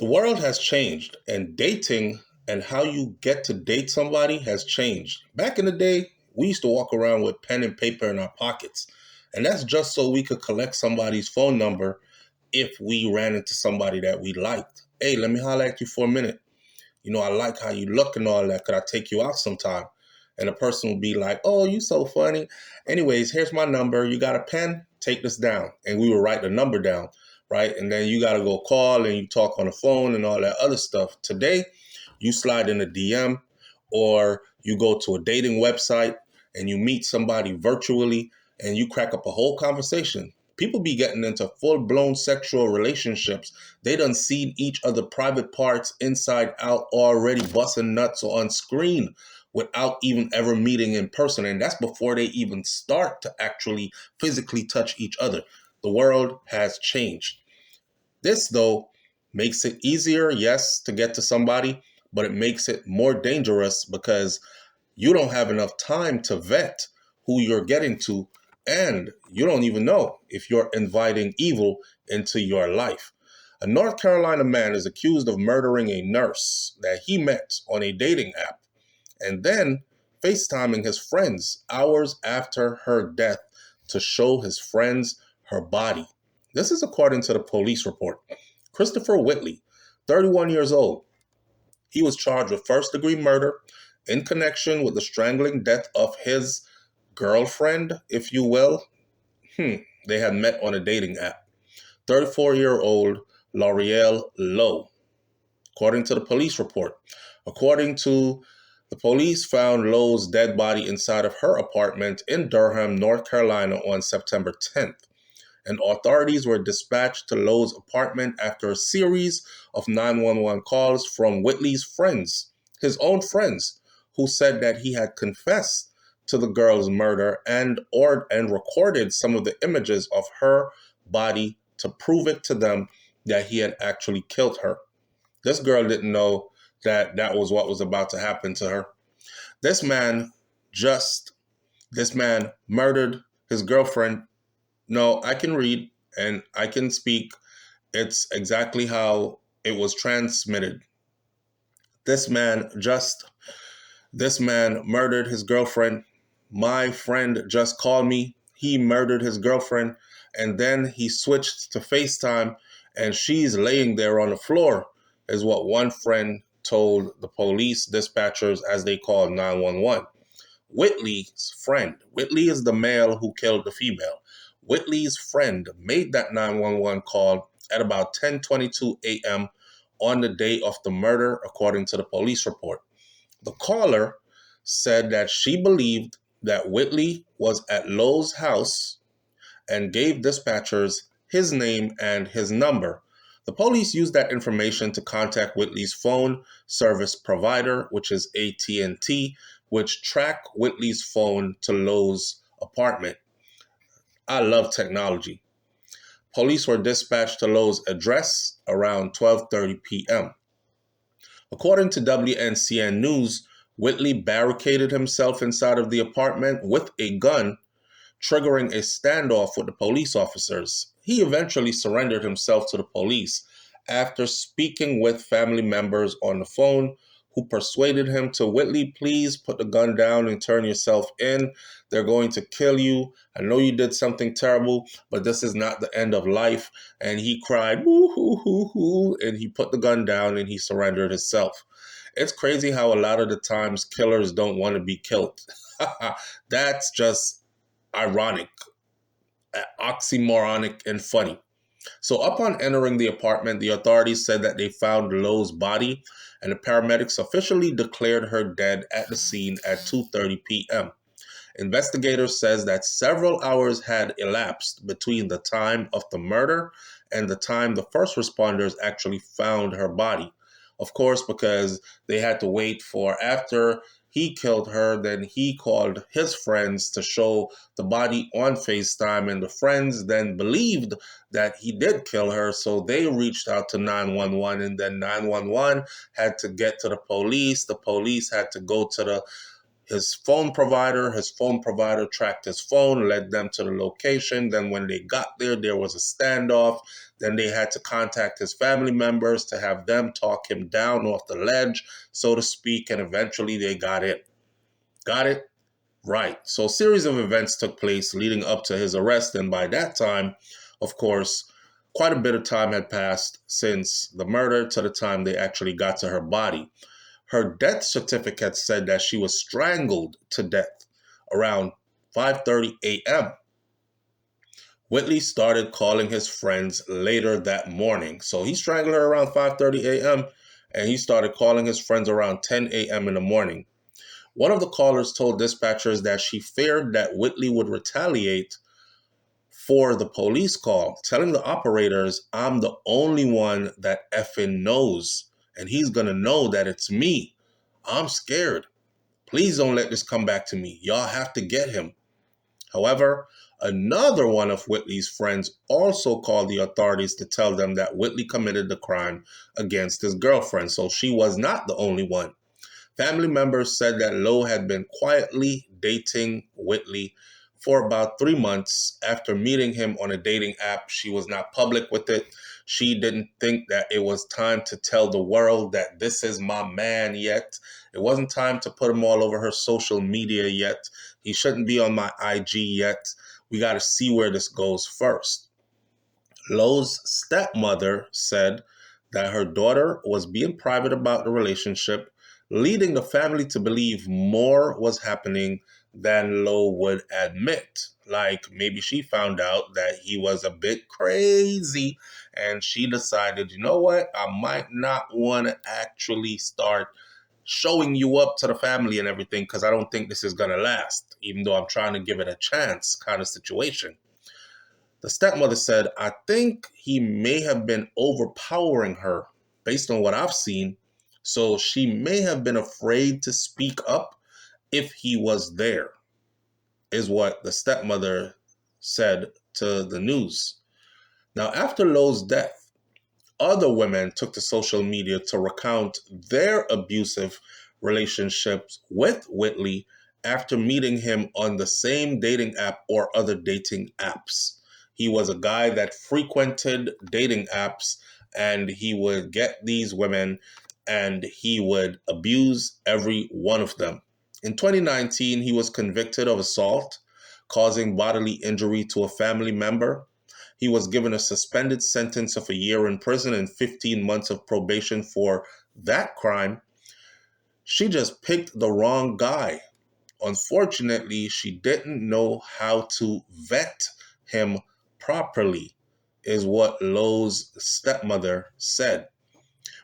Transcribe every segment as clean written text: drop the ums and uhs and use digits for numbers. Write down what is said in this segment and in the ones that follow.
The world has changed, and dating and how you get to date somebody has changed. Back in the day, we used to walk around with pen and paper in our pockets, and that's just so we could collect somebody's phone number if we ran into somebody that we liked. Hey, let me holler at you for a minute. I like how you look and all that. Could I take you out sometime? And the person will be like, oh, you so funny. Anyways, here's my number. You got a pen? Take this down. And we will write the number down, right? And then you got to go call and you talk on the phone and all that other stuff. Today, you slide in a DM or you go to a dating website and you meet somebody virtually and you crack up a whole conversation. People be getting into full-blown sexual relationships. They done seen each other private parts inside out already busting nuts on screen without even ever meeting in person. And that's before they even start to actually physically touch each other. The world has changed. This, though, makes it easier, yes, to get to somebody, but it makes it more dangerous because you don't have enough time to vet who you're getting to, and you don't even know if you're inviting evil into your life. A North Carolina man is accused of murdering a nurse that he met on a dating app and then FaceTiming his friends hours after her death to show his friends her body. This is according to the police report. Christopher Whitley, 31 years old, he was charged with first-degree murder in connection with the strangling death of his girlfriend, if you will. They had met on a dating app. 34-year-old L'Oreal Lowe, according to the police report. According to the police, found Lowe's dead body inside of her apartment in Durham, North Carolina on September 10th. And authorities were dispatched to Lowe's apartment after a series of 911 calls from Whitley's friends, his own friends, who said that he had confessed to the girl's murder and recorded some of the images of her body to prove it to them that he had actually killed her. This girl didn't know that that was what was about to happen to her. This man murdered his girlfriend. No, I can read and I can speak. It's exactly how it was transmitted. This man murdered his girlfriend. My friend just called me. He murdered his girlfriend. And then he switched to FaceTime and she's laying there on the floor, is what one friend told the police dispatchers as they called 911. Whitley's friend, Whitley is the male who killed the female. Whitley's friend made that 911 call at about 10:22 a.m. on the day of the murder, according to the police report. The caller said that she believed that Whitley was at Lowe's house and gave dispatchers his name and his number. The police used that information to contact Whitley's phone service provider, which is AT&T, which tracked Whitley's phone to Lowe's apartment. I love technology. Police were dispatched to Lowe's address around 12:30 p.m. According to WNCN News, Whitley barricaded himself inside of the apartment with a gun, triggering a standoff with the police officers. He eventually surrendered himself to the police after speaking with family members on the phone who persuaded him to, Whitley, please put the gun down and turn yourself in. They're going to kill you. I know you did something terrible, but this is not the end of life. And he cried, woo, hoo, hoo, hoo, and he put the gun down and he surrendered himself. It's crazy how a lot of the times killers don't want to be killed. That's just ironic, oxymoronic, and funny. So upon entering the apartment, the authorities said that they found Lowe's body, and the paramedics officially declared her dead at the scene at 2:30 p.m. Investigators says that several hours had elapsed between the time of the murder and the time the first responders actually found her body. Of course, because they had to wait for after he killed her, then he called his friends to show the body on FaceTime, and the friends then believed that he did kill her, so they reached out to 911, and then 911 had to get to the police. The police had to go to his phone provider. His phone provider tracked his phone, led them to the location. Then when they got there, there was a standoff. Then they had to contact his family members to have them talk him down off the ledge, so to speak, and eventually they got it. Got it? Right. So a series of events took place leading up to his arrest, and by that time, of course, quite a bit of time had passed since the murder to the time they actually got to her body. Her death certificate said that she was strangled to death around 5:30 a.m. Whitley started calling his friends later that morning. So he strangled her around 5:30 a.m. and he started calling his friends around 10 a.m. in the morning. One of the callers told dispatchers that she feared that Whitley would retaliate for the police call, telling the operators, "I'm the only one that effing knows, and he's gonna know that it's me. I'm scared. Please don't let this come back to me. Y'all have to get him." However, another one of Whitley's friends also called the authorities to tell them that Whitley committed the crime against his girlfriend, so she was not the only one. Family members said that Lowe had been quietly dating Whitley for about 3 months after meeting him on a dating app. She was not public with it. She didn't think that it was time to tell the world that this is my man yet. It wasn't time to put him all over her social media yet. He shouldn't be on my IG yet. We got to see where this goes first. Lowe's stepmother said that her daughter was being private about the relationship, leading the family to believe more was happening than Lowe would admit. Like maybe she found out that he was a bit crazy and she decided, you know what, I might not want to actually start showing you up to the family and everything because I don't think this is going to last, even though I'm trying to give it a chance kind of situation. The stepmother said, "I think he may have been overpowering her based on what I've seen, so she may have been afraid to speak up if he was there," is what the stepmother said to the news. Now, after Lowe's death, other women took to social media to recount their abusive relationships with Whitley after meeting him on the same dating app or other dating apps. He was a guy that frequented dating apps and he would get these women and he would abuse every one of them. In 2019, he was convicted of assault, causing bodily injury to a family member. He was given a suspended sentence of a year in prison and 15 months of probation for that crime. She just picked the wrong guy. Unfortunately, she didn't know how to vet him properly, is what Lowe's stepmother said.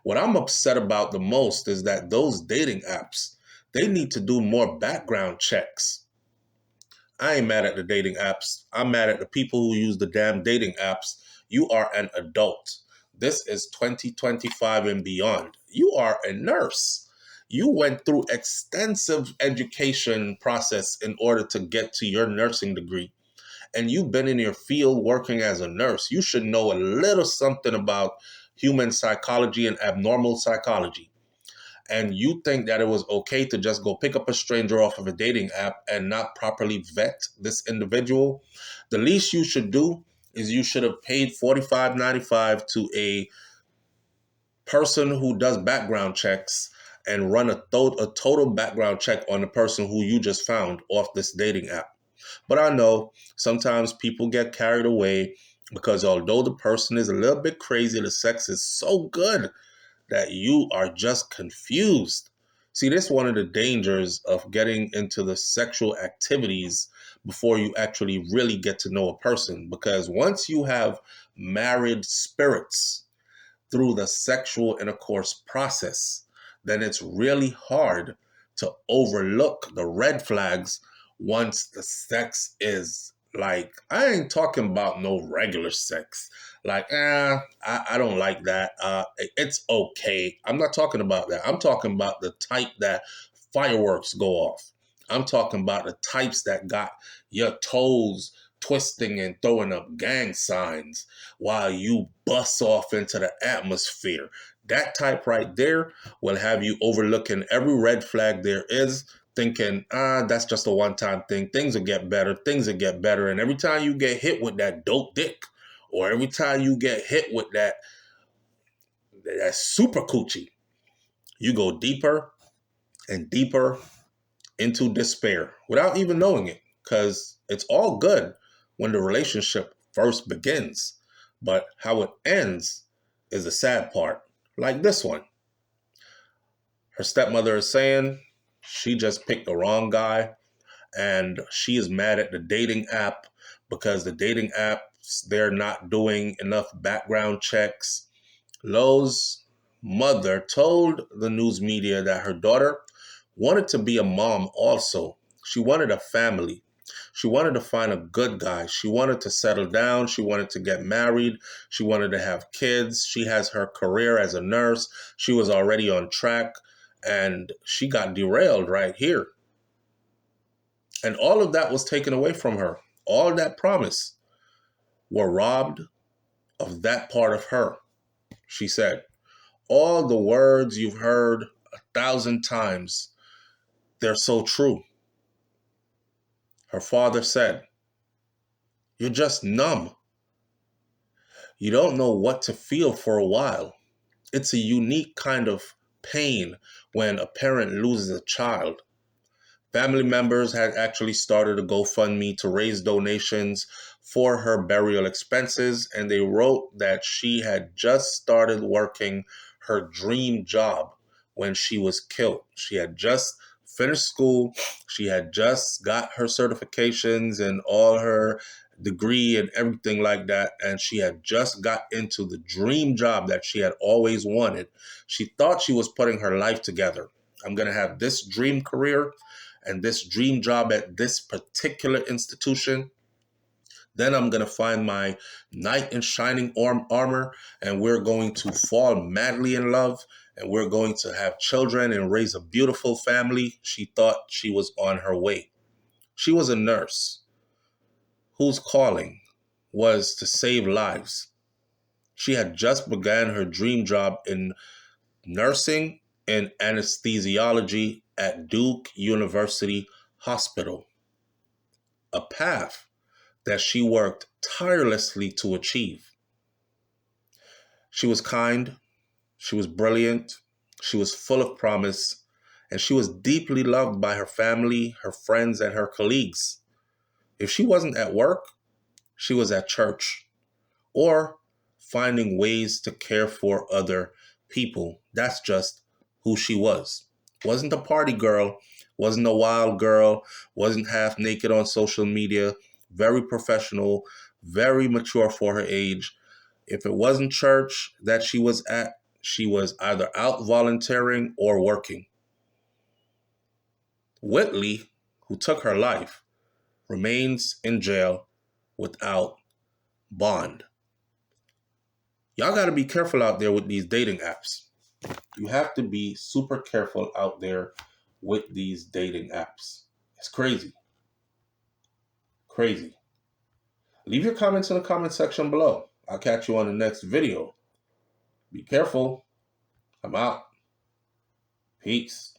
What I'm upset about the most is that those dating apps, they need to do more background checks. I ain't mad at the dating apps. I'm mad at the people who use the damn dating apps. You are an adult. This is 2025 and beyond. You are a nurse. You went through extensive education process in order to get to your nursing degree. And you've been in your field working as a nurse. You should know a little something about human psychology and abnormal psychology. And you think that it was okay to just go pick up a stranger off of a dating app and not properly vet this individual, the least you should do is you should have paid $45.95 to a person who does background checks and run a total background check on the person who you just found off this dating app. But I know sometimes people get carried away because although the person is a little bit crazy, the sex is so good that you are just confused. See, this is one of the dangers of getting into the sexual activities before you actually really get to know a person. Because once you have married spirits through the sexual intercourse process, then it's really hard to overlook the red flags once the sex is like, I ain't talking about no regular sex. Like, I don't like that. It's okay. I'm not talking about that. I'm talking about the type that fireworks go off. I'm talking about the types that got your toes twisting and throwing up gang signs while you bust off into the atmosphere. That type right there will have you overlooking every red flag there is, thinking, that's just a one-time thing. Things will get better. Things will get better. And every time you get hit with that dope dick or every time you get hit with that super coochie, you go deeper and deeper into despair without even knowing it, because it's all good when the relationship first begins, but how it ends is the sad part. Like this one. Her stepmother is saying she just picked the wrong guy, and she is mad at the dating app because the dating apps, they're not doing enough background checks. Lo's mother told the news media that her daughter wanted to be a mom also. She wanted a family. She wanted to find a good guy. She wanted to settle down. She wanted to get married. She wanted to have kids. She has her career as a nurse. She was already on track, and she got derailed right here. And all of that was taken away from her. All of that promise were robbed of that part of her. She said, all the words you've heard 1,000 times, they're so true. Her father said, you're just numb. You don't know what to feel for a while. It's a unique kind of pain when a parent loses a child. Family members had actually started a GoFundMe to raise donations for her burial expenses, and they wrote that she had just started working her dream job when she was killed. She had just finished school. She had just got her certifications and all her degree and everything like that, and she had just got into the dream job that she had always wanted. She thought she was putting her life together. I'm going to have this dream career and this dream job at this particular institution. Then I'm going to find my knight in shining armor, and we're going to fall madly in love, and we're going to have children and raise a beautiful family. She thought she was on her way. She was a nurse whose calling was to save lives. She had just begun her dream job in nursing and anesthesiology at Duke University Hospital, a path that she worked tirelessly to achieve. She was kind, she was brilliant, she was full of promise, and she was deeply loved by her family, her friends, and her colleagues. If she wasn't at work, she was at church or finding ways to care for other people. That's just who she was. Wasn't a party girl, wasn't a wild girl, wasn't half naked on social media, very professional, very mature for her age. If it wasn't church that she was at, she was either out volunteering or working. Whitley, who took her life, remains in jail without bond. Y'all got to be careful out there with these dating apps. You have to be super careful out there with these dating apps. It's crazy. Crazy. Leave your comments in the comment section below. I'll catch you on the next video. Be careful. I'm out. Peace.